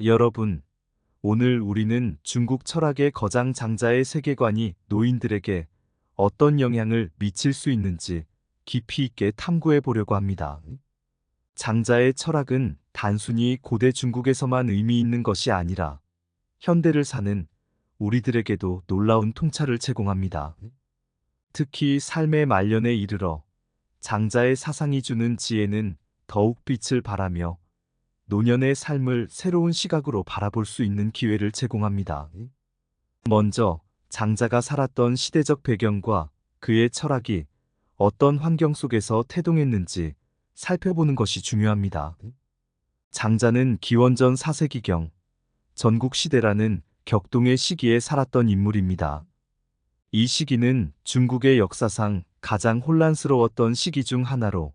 여러분, 오늘 우리는 중국 철학의 거장 장자의 세계관이 노인들에게 어떤 영향을 미칠 수 있는지 깊이 있게 탐구해 보려고 합니다. 장자의 철학은 단순히 고대 중국에서만 의미 있는 것이 아니라 현대를 사는 우리들에게도 놀라운 통찰을 제공합니다. 특히 삶의 말년에 이르러 장자의 사상이 주는 지혜는 더욱 빛을 발하며 노년의 삶을 새로운 시각으로 바라볼 수 있는 기회를 제공합니다. 먼저 장자가 살았던 시대적 배경과 그의 철학이 어떤 환경 속에서 태동했는지 살펴보는 것이 중요합니다. 장자는 기원전 4세기경 전국 시대라는 격동의 시기에 살았던 인물입니다. 이 시기는 중국의 역사상 가장 혼란스러웠던 시기 중 하나로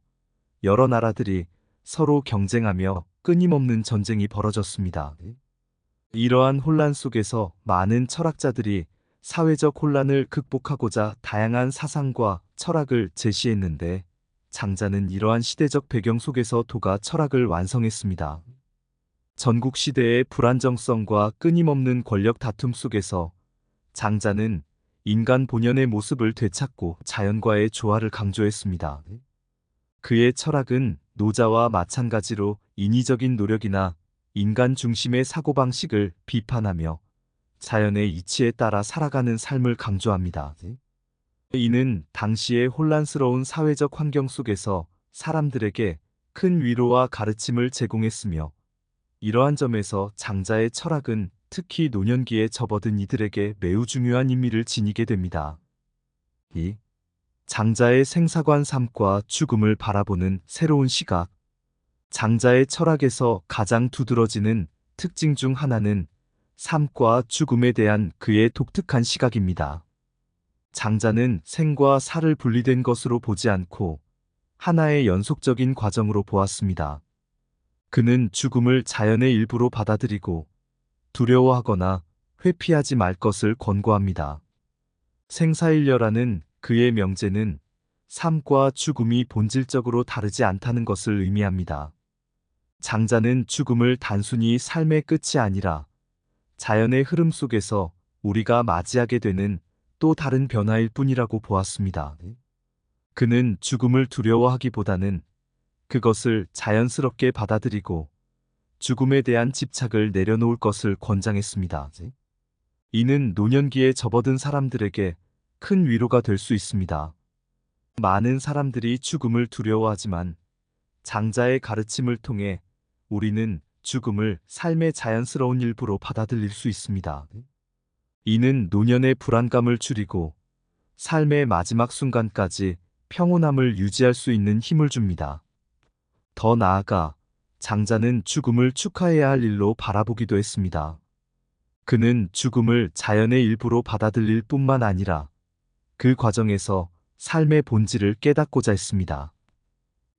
여러 나라들이 서로 경쟁하며 끊임없는 전쟁이 벌어졌습니다. 이러한 혼란 속에서 많은 철학자들이 사회적 혼란을 극복하고자 다양한 사상과 철학을 제시했는데 장자는 이러한 시대적 배경 속에서 도가 철학을 완성했습니다. 전국 시대의 불안정성과 끊임없는 권력 다툼 속에서 장자는 인간 본연의 모습을 되찾고 자연과의 조화를 강조했습니다. 그의 철학은 노자와 마찬가지로 인위적인 노력이나 인간 중심의 사고방식을 비판하며 자연의 이치에 따라 살아가는 삶을 강조합니다. 이는 당시의 혼란스러운 사회적 환경 속에서 사람들에게 큰 위로와 가르침을 제공했으며 이러한 점에서 장자의 철학은 특히 노년기에 접어든 이들에게 매우 중요한 의미를 지니게 됩니다. 이 장자의 생사관 삶과 죽음을 바라보는 새로운 시각. 장자의 철학에서 가장 두드러지는 특징 중 하나는 삶과 죽음에 대한 그의 독특한 시각입니다. 장자는 생과 사를 분리된 것으로 보지 않고 하나의 연속적인 과정으로 보았습니다. 그는 죽음을 자연의 일부로 받아들이고 두려워하거나 회피하지 말 것을 권고합니다. 생사일려라는 그의 명제는 삶과 죽음이 본질적으로 다르지 않다는 것을 의미합니다. 장자는 죽음을 단순히 삶의 끝이 아니라 자연의 흐름 속에서 우리가 맞이하게 되는 또 다른 변화일 뿐이라고 보았습니다. 그는 죽음을 두려워하기보다는 그것을 자연스럽게 받아들이고 죽음에 대한 집착을 내려놓을 것을 권장했습니다. 이는 노년기에 접어든 사람들에게 큰 위로가 될 수 있습니다. 많은 사람들이 죽음을 두려워하지만 장자의 가르침을 통해 우리는 죽음을 삶의 자연스러운 일부로 받아들일 수 있습니다. 이는 노년의 불안감을 줄이고 삶의 마지막 순간까지 평온함을 유지할 수 있는 힘을 줍니다. 더 나아가 장자는 죽음을 축하해야 할 일로 바라보기도 했습니다. 그는 죽음을 자연의 일부로 받아들일 뿐만 아니라 그 과정에서 삶의 본질을 깨닫고자 했습니다.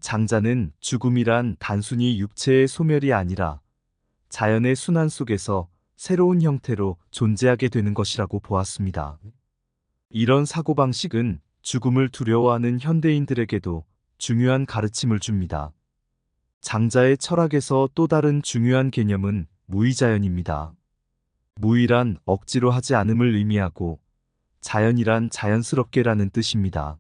장자는 죽음이란 단순히 육체의 소멸이 아니라 자연의 순환 속에서 새로운 형태로 존재하게 되는 것이라고 보았습니다. 이런 사고방식은 죽음을 두려워하는 현대인들에게도 중요한 가르침을 줍니다. 장자의 철학에서 또 다른 중요한 개념은 무의자연입니다. 무의란 억지로 하지 않음을 의미하고 자연이란 자연스럽게라는 뜻입니다.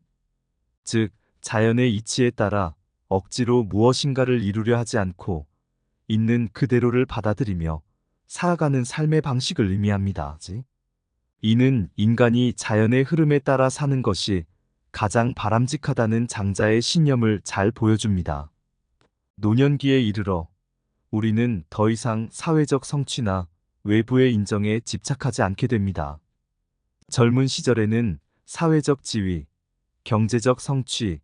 즉, 자연의 이치에 따라 억지로 무엇인가를 이루려 하지 않고 있는 그대로를 받아들이며 살아가는 삶의 방식을 의미합니다. 이는 인간이 자연의 흐름에 따라 사는 것이 가장 바람직하다는 장자의 신념을 잘 보여줍니다. 노년기에 이르러 우리는 더 이상 사회적 성취나 외부의 인정에 집착하지 않게 됩니다. 젊은 시절에는 사회적 지위, 경제적 성취,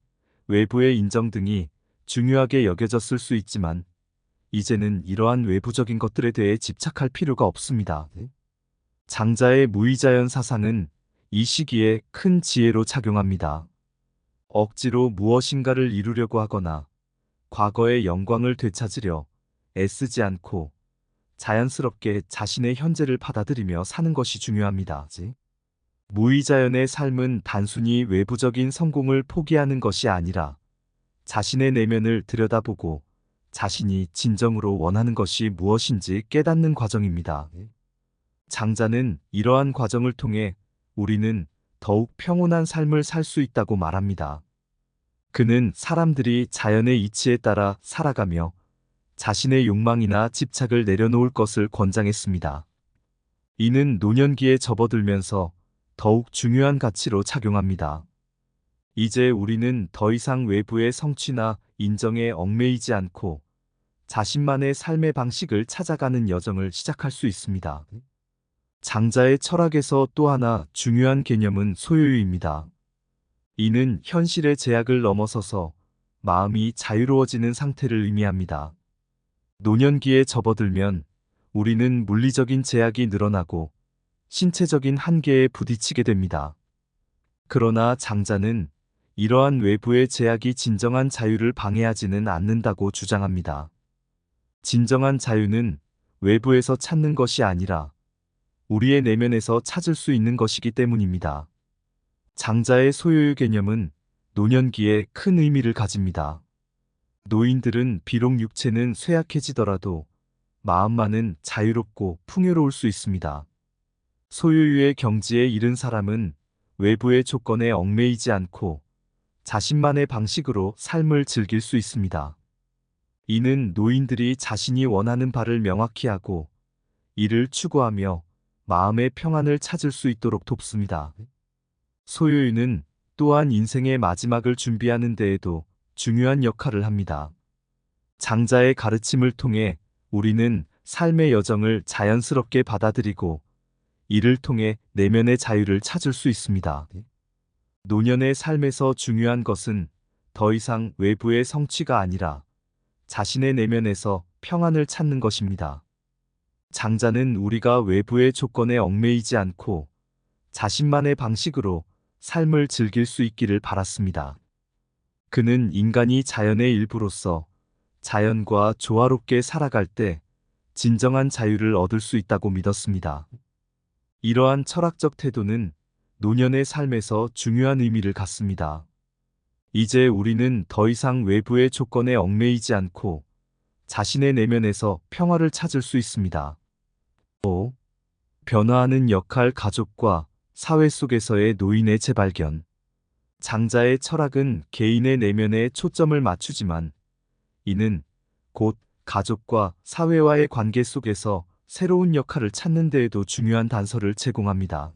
외부의 인정 등이 중요하게 여겨졌을 수 있지만 이제는 이러한 외부적인 것들에 대해 집착할 필요가 없습니다. 장자의 무의자연 사상은 이 시기에 큰 지혜로 작용합니다. 억지로 무엇인가를 이루려고 하거나 과거의 영광을 되찾으려 애쓰지 않고 자연스럽게 자신의 현재를 받아들이며 사는 것이 중요합니다. 무의자연의 삶은 단순히 외부적인 성공을 포기하는 것이 아니라 자신의 내면을 들여다보고 자신이 진정으로 원하는 것이 무엇인지 깨닫는 과정입니다. 장자는 이러한 과정을 통해 우리는 더욱 평온한 삶을 살 수 있다고 말합니다. 그는 사람들이 자연의 이치에 따라 살아가며 자신의 욕망이나 집착을 내려놓을 것을 권장했습니다. 이는 노년기에 접어들면서 더욱 중요한 가치로 작용합니다. 이제 우리는 더 이상 외부의 성취나 인정에 얽매이지 않고 자신만의 삶의 방식을 찾아가는 여정을 시작할 수 있습니다. 장자의 철학에서 또 하나 중요한 개념은 소유입니다. 이는 현실의 제약을 넘어서서 마음이 자유로워지는 상태를 의미합니다. 노년기에 접어들면 우리는 물리적인 제약이 늘어나고 신체적인 한계에 부딪히게 됩니다. 그러나 장자는 이러한 외부의 제약이 진정한 자유를 방해하지는 않는다고 주장합니다. 진정한 자유는 외부에서 찾는 것이 아니라 우리의 내면에서 찾을 수 있는 것이기 때문입니다. 장자의 소유의 개념은 노년기에 큰 의미를 가집니다. 노인들은 비록 육체는 쇠약해지더라도 마음만은 자유롭고 풍요로울 수 있습니다. 소유의 경지에 이른 사람은 외부의 조건에 얽매이지 않고 자신만의 방식으로 삶을 즐길 수 있습니다. 이는 노인들이 자신이 원하는 바를 명확히 하고 이를 추구하며 마음의 평안을 찾을 수 있도록 돕습니다. 소유는 또한 인생의 마지막을 준비하는 데에도 중요한 역할을 합니다. 장자의 가르침을 통해 우리는 삶의 여정을 자연스럽게 받아들이고 이를 통해 내면의 자유를 찾을 수 있습니다. 노년의 삶에서 중요한 것은 더 이상 외부의 성취가 아니라 자신의 내면에서 평안을 찾는 것입니다. 장자는 우리가 외부의 조건에 얽매이지 않고 자신만의 방식으로 삶을 즐길 수 있기를 바랐습니다. 그는 인간이 자연의 일부로서 자연과 조화롭게 살아갈 때 진정한 자유를 얻을 수 있다고 믿었습니다. 이러한 철학적 태도는 노년의 삶에서 중요한 의미를 갖습니다. 이제 우리는 더 이상 외부의 조건에 얽매이지 않고 자신의 내면에서 평화를 찾을 수 있습니다. 5. 변화하는 역할 가족과 사회 속에서의 노인의 재발견. 장자의 철학은 개인의 내면에 초점을 맞추지만 이는 곧 가족과 사회와의 관계 속에서 새로운 역할을 찾는 데에도 중요한 단서를 제공합니다.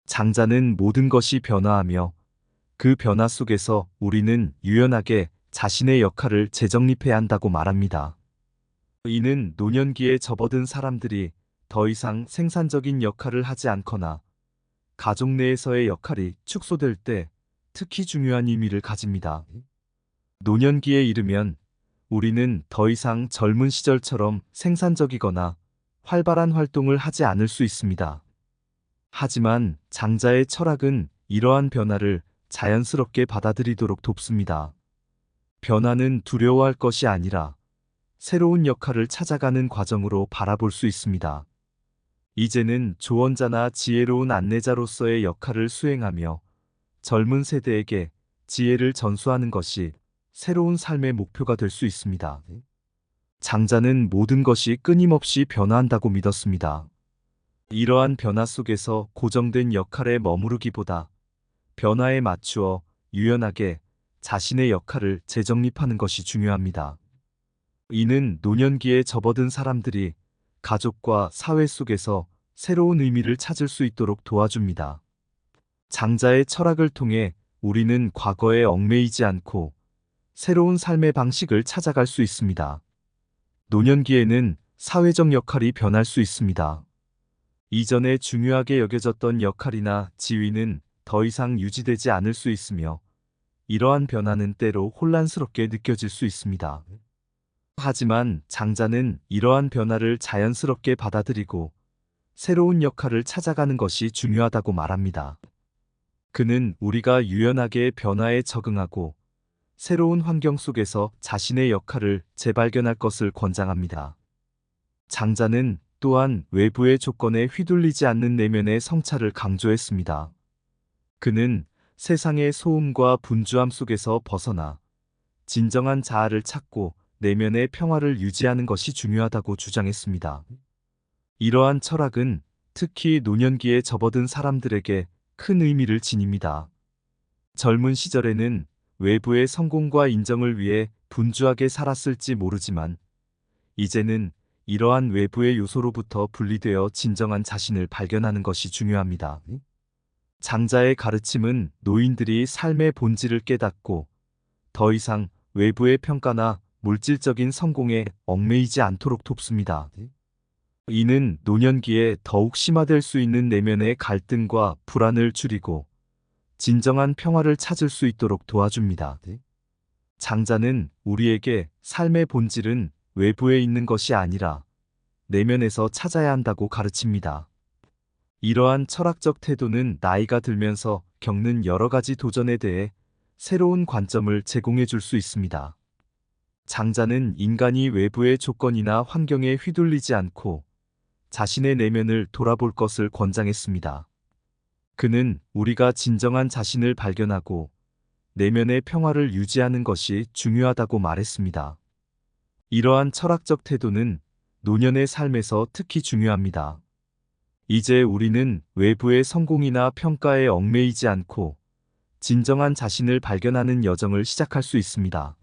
장자는 모든 것이 변화하며 그 변화 속에서 우리는 유연하게 자신의 역할을 재정립해야 한다고 말합니다. 이는 노년기에 접어든 사람들이 더 이상 생산적인 역할을 하지 않거나 가족 내에서의 역할이 축소될 때 특히 중요한 의미를 가집니다. 노년기에 이르면 우리는 더 이상 젊은 시절처럼 생산적이거나 활발한 활동을 하지 않을 수 있습니다. 하지만 장자의 철학은 이러한 변화를 자연스럽게 받아들이도록 돕습니다. 변화는 두려워할 것이 아니라 새로운 역할을 찾아가는 과정으로 바라볼 수 있습니다. 이제는 조언자나 지혜로운 안내자로서의 역할을 수행하며 젊은 세대에게 지혜를 전수하는 것이 새로운 삶의 목표가 될 수 있습니다. 장자는 모든 것이 끊임없이 변화한다고 믿었습니다. 이러한 변화 속에서 고정된 역할에 머무르기보다 변화에 맞추어 유연하게 자신의 역할을 재정립하는 것이 중요합니다. 이는 노년기에 접어든 사람들이 가족과 사회 속에서 새로운 의미를 찾을 수 있도록 도와줍니다. 장자의 철학을 통해 우리는 과거에 얽매이지 않고 새로운 삶의 방식을 찾아갈 수 있습니다. 노년기에는 사회적 역할이 변할 수 있습니다. 이전에 중요하게 여겨졌던 역할이나 지위는 더 이상 유지되지 않을 수 있으며 이러한 변화는 때로 혼란스럽게 느껴질 수 있습니다. 하지만 장자는 이러한 변화를 자연스럽게 받아들이고 새로운 역할을 찾아가는 것이 중요하다고 말합니다. 그는 우리가 유연하게 변화에 적응하고 새로운 환경 속에서 자신의 역할을 재발견할 것을 권장합니다. 장자는 또한 외부의 조건에 휘둘리지 않는 내면의 성찰을 강조했습니다. 그는 세상의 소음과 분주함 속에서 벗어나 진정한 자아를 찾고 내면의 평화를 유지하는 것이 중요하다고 주장했습니다. 이러한 철학은 특히 노년기에 접어든 사람들에게 큰 의미를 지닙니다. 젊은 시절에는 외부의 성공과 인정을 위해 분주하게 살았을지 모르지만 이제는 이러한 외부의 요소로부터 분리되어 진정한 자신을 발견하는 것이 중요합니다. 장자의 가르침은 노인들이 삶의 본질을 깨닫고 더 이상 외부의 평가나 물질적인 성공에 얽매이지 않도록 돕습니다. 이는 노년기에 더욱 심화될 수 있는 내면의 갈등과 불안을 줄이고 진정한 평화를 찾을 수 있도록 도와줍니다. 장자는 우리에게 삶의 본질은 외부에 있는 것이 아니라 내면에서 찾아야 한다고 가르칩니다. 이러한 철학적 태도는 나이가 들면서 겪는 여러 가지 도전에 대해 새로운 관점을 제공해 줄 수 있습니다. 장자는 인간이 외부의 조건이나 환경에 휘둘리지 않고 자신의 내면을 돌아볼 것을 권장했습니다. 그는 우리가 진정한 자신을 발견하고 내면의 평화를 유지하는 것이 중요하다고 말했습니다. 이러한 철학적 태도는 노년의 삶에서 특히 중요합니다. 이제 우리는 외부의 성공이나 평가에 얽매이지 않고 진정한 자신을 발견하는 여정을 시작할 수 있습니다.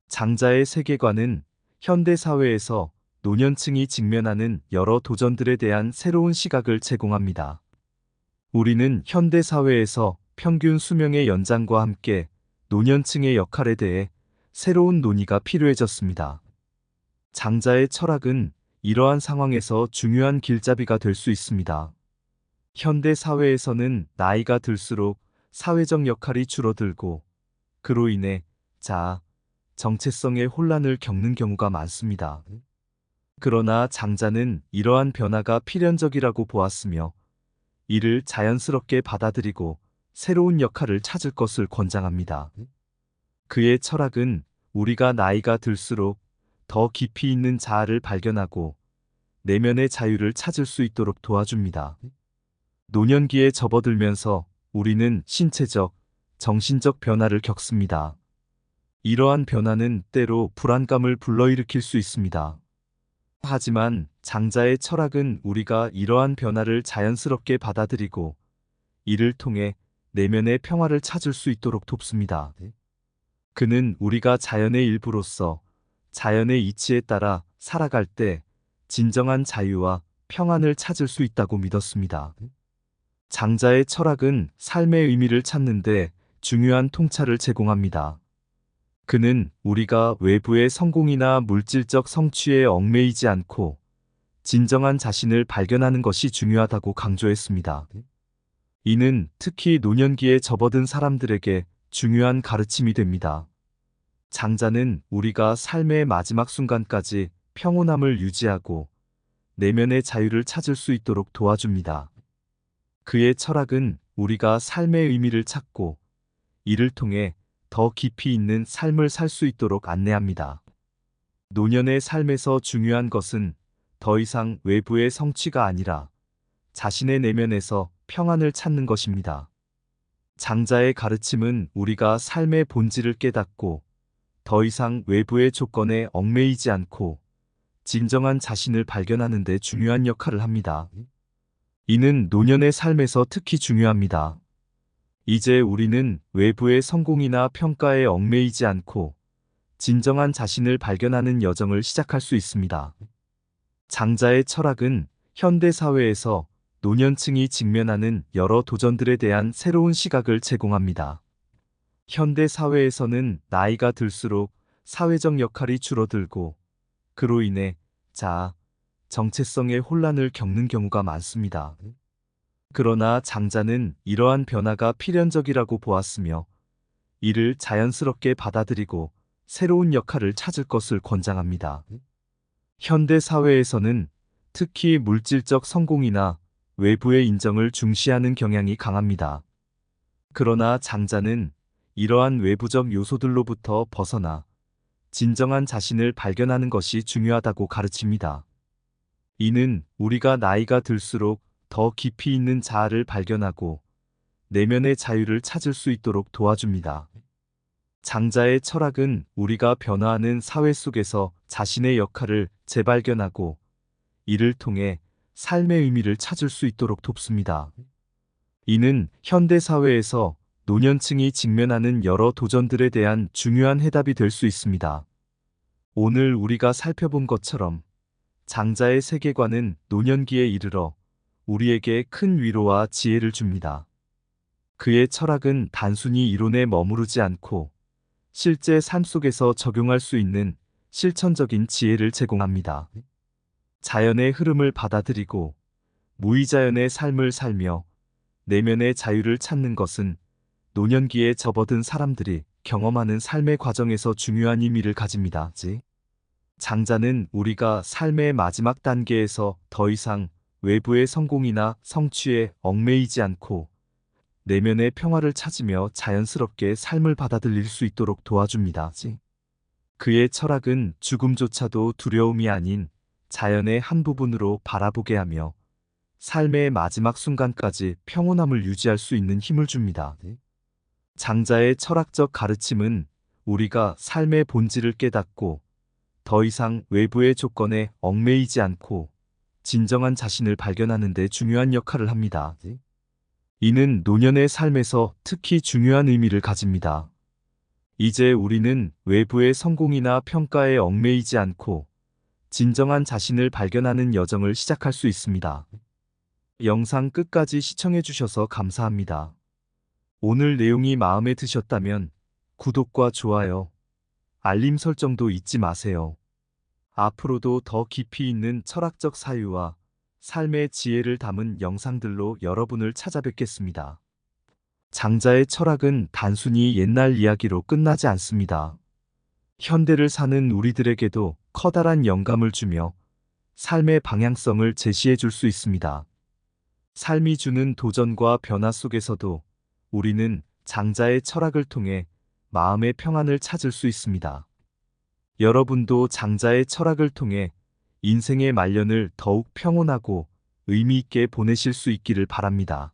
장자의 세계관은 현대 사회에서 노년층이 직면하는 여러 도전들에 대한 새로운 시각을 제공합니다. 우리는 현대 사회에서 평균 수명의 연장과 함께 노년층의 역할에 대해 새로운 논의가 필요해졌습니다. 장자의 철학은 이러한 상황에서 중요한 길잡이가 될 수 있습니다. 현대 사회에서는 나이가 들수록 사회적 역할이 줄어들고 그로 인해 자아, 정체성의 혼란을 겪는 경우가 많습니다. 그러나 장자는 이러한 변화가 필연적이라고 보았으며 이를 자연스럽게 받아들이고 새로운 역할을 찾을 것을 권장합니다. 그의 철학은 우리가 나이가 들수록 더 깊이 있는 자아를 발견하고 내면의 자유를 찾을 수 있도록 도와줍니다. 노년기에 접어들면서 우리는 신체적, 정신적 변화를 겪습니다. 이러한 변화는 때로 불안감을 불러일으킬 수 있습니다. 하지만 장자의 철학은 우리가 이러한 변화를 자연스럽게 받아들이고 이를 통해 내면의 평화를 찾을 수 있도록 돕습니다. 그는 우리가 자연의 일부로서 자연의 이치에 따라 살아갈 때 진정한 자유와 평안을 찾을 수 있다고 믿었습니다. 장자의 철학은 삶의 의미를 찾는 데 중요한 통찰을 제공합니다. 그는 우리가 외부의 성공이나 물질적 성취에 얽매이지 않고 진정한 자신을 발견하는 것이 중요하다고 강조했습니다. 이는 특히 노년기에 접어든 사람들에게 중요한 가르침이 됩니다. 장자는 우리가 삶의 마지막 순간까지 평온함을 유지하고 내면의 자유를 찾을 수 있도록 도와줍니다. 그의 철학은 우리가 삶의 의미를 찾고 이를 통해 더 깊이 있는 삶을 살 수 있도록 안내합니다. 노년의 삶에서 중요한 것은 더 이상 외부의 성취가 아니라 자신의 내면에서 평안을 찾는 것입니다. 장자의 가르침은 우리가 삶의 본질을 깨닫고 더 이상 외부의 조건에 얽매이지 않고 진정한 자신을 발견하는 데 중요한 역할을 합니다. 이는 노년의 삶에서 특히 중요합니다. 이제 우리는 외부의 성공이나 평가에 얽매이지 않고 진정한 자신을 발견하는 여정을 시작할 수 있습니다. 장자의 철학은 현대 사회에서 노년층이 직면하는 여러 도전들에 대한 새로운 시각을 제공합니다. 현대 사회에서는 나이가 들수록 사회적 역할이 줄어들고 그로 인해 자아, 정체성의 혼란을 겪는 경우가 많습니다. 그러나 장자는 이러한 변화가 필연적이라고 보았으며 이를 자연스럽게 받아들이고 새로운 역할을 찾을 것을 권장합니다. 현대 사회에서는 특히 물질적 성공이나 외부의 인정을 중시하는 경향이 강합니다. 그러나 장자는 이러한 외부적 요소들로부터 벗어나 진정한 자신을 발견하는 것이 중요하다고 가르칩니다. 이는 우리가 나이가 들수록 더 깊이 있는 자아를 발견하고 내면의 자유를 찾을 수 있도록 도와줍니다. 장자의 철학은 우리가 변화하는 사회 속에서 자신의 역할을 재발견하고 이를 통해 삶의 의미를 찾을 수 있도록 돕습니다. 이는 현대 사회에서 노년층이 직면하는 여러 도전들에 대한 중요한 해답이 될 수 있습니다. 오늘 우리가 살펴본 것처럼 장자의 세계관은 노년기에 이르러 우리에게 큰 위로와 지혜를 줍니다. 그의 철학은 단순히 이론에 머무르지 않고 실제 삶 속에서 적용할 수 있는 실천적인 지혜를 제공합니다. 자연의 흐름을 받아들이고 무의자연의 삶을 살며 내면의 자유를 찾는 것은 노년기에 접어든 사람들이 경험하는 삶의 과정에서 중요한 의미를 가집니다. 장자는 우리가 삶의 마지막 단계에서 더 이상 외부의 성공이나 성취에 얽매이지 않고 내면의 평화를 찾으며 자연스럽게 삶을 받아들일 수 있도록 도와줍니다. 그의 철학은 죽음조차도 두려움이 아닌 자연의 한 부분으로 바라보게 하며 삶의 마지막 순간까지 평온함을 유지할 수 있는 힘을 줍니다. 장자의 철학적 가르침은 우리가 삶의 본질을 깨닫고 더 이상 외부의 조건에 얽매이지 않고 진정한 자신을 발견하는 데 중요한 역할을 합니다. 이는 노년의 삶에서 특히 중요한 의미를 가집니다. 이제 우리는 외부의 성공이나 평가에 얽매이지 않고 진정한 자신을 발견하는 여정을 시작할 수 있습니다. 영상 끝까지 시청해 주셔서 감사합니다. 오늘 내용이 마음에 드셨다면 구독과 좋아요, 알림 설정도 잊지 마세요. 앞으로도 더 깊이 있는 철학적 사유와 삶의 지혜를 담은 영상들로 여러분을 찾아뵙겠습니다. 장자의 철학은 단순히 옛날 이야기로 끝나지 않습니다. 현대를 사는 우리들에게도 커다란 영감을 주며 삶의 방향성을 제시해 줄 수 있습니다. 삶이 주는 도전과 변화 속에서도 우리는 장자의 철학을 통해 마음의 평안을 찾을 수 있습니다. 여러분도 장자의 철학을 통해 인생의 말년을 더욱 평온하고 의미 있게 보내실 수 있기를 바랍니다.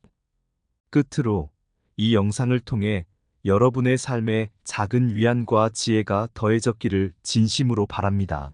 끝으로 이 영상을 통해 여러분의 삶에 작은 위안과 지혜가 더해졌기를 진심으로 바랍니다.